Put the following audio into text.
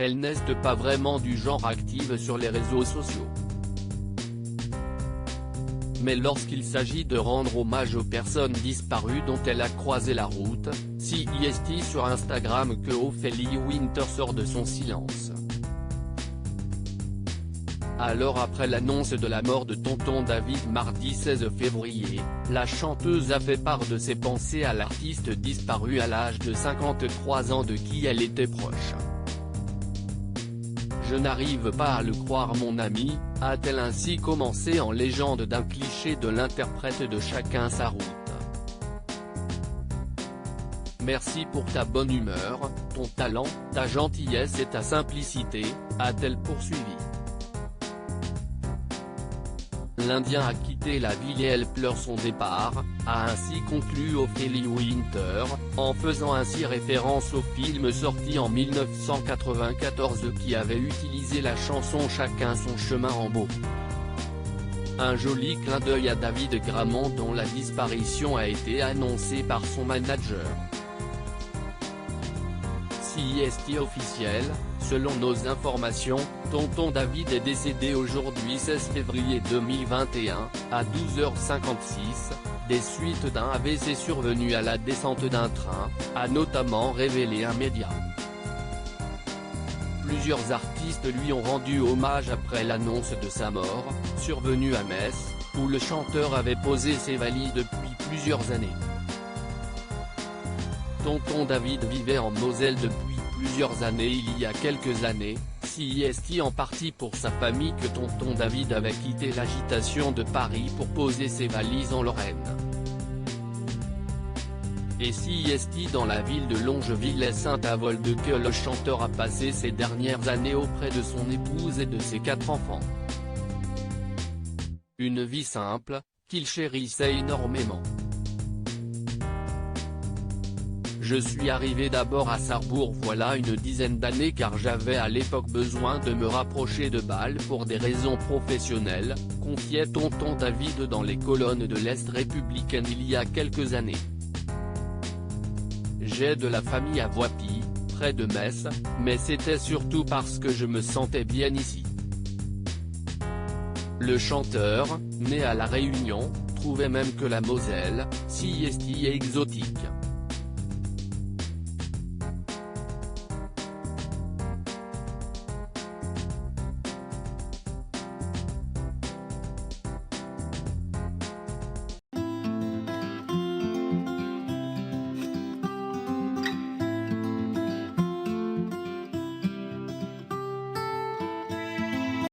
elle n'est pas vraiment du genre active sur les réseaux sociaux. Mais lorsqu'il s'agit de rendre hommage aux personnes disparues dont elle a croisé la route, c'est sur Instagram que Ophélie Winter sort de son silence. Alors après l'annonce de la mort de Tonton David mardi 16 février, la chanteuse a fait part de ses pensées à l'artiste disparu à l'âge de 53 ans de qui elle était proche. « Je n'arrive pas à le croire mon ami », a-t-elle ainsi commencé en légende d'un cliché de l'interprète de Chacun sa route. Merci pour ta bonne humeur, ton talent, ta gentillesse et ta simplicité, a-t-elle poursuivi. L'Indien a quitté la ville et elle pleure son départ, a ainsi conclu Ophélie Winter, en faisant ainsi référence au film sorti en 1994 qui avait utilisé la chanson Chacun son chemin en beau. Un joli clin d'œil à David Gramont dont la disparition a été annoncée par son manager. C'est officiel, selon nos informations, Tonton David est décédé aujourd'hui 16 février 2021, à 12h56, des suites d'un AVC survenu à la descente d'un train, a notamment révélé un média. Plusieurs artistes lui ont rendu hommage après l'annonce de sa mort, survenue à Metz, où le chanteur avait posé ses valises depuis plusieurs années. Tonton David vivait en Moselle depuis plusieurs années. Il y a quelques années, c'est en partie pour sa famille que Tonton David avait quitté l'agitation de Paris pour poser ses valises en Lorraine. Et c'est dans la ville de Longeville et Saint-Avold que le chanteur a passé ses dernières années auprès de son épouse et de ses 4 enfants. Une vie simple, qu'il chérissait énormément. Je suis arrivé d'abord à Sarrebourg voilà une dizaine d'années car j'avais à l'époque besoin de me rapprocher de Bâle pour des raisons professionnelles, confiait Tonton David dans les colonnes de l'Est républicaine il y a quelques années. J'ai de la famille à Voipy, près de Metz, mais c'était surtout parce que je me sentais bien ici. Le chanteur, né à La Réunion, trouvait même que la Moselle, est exotique.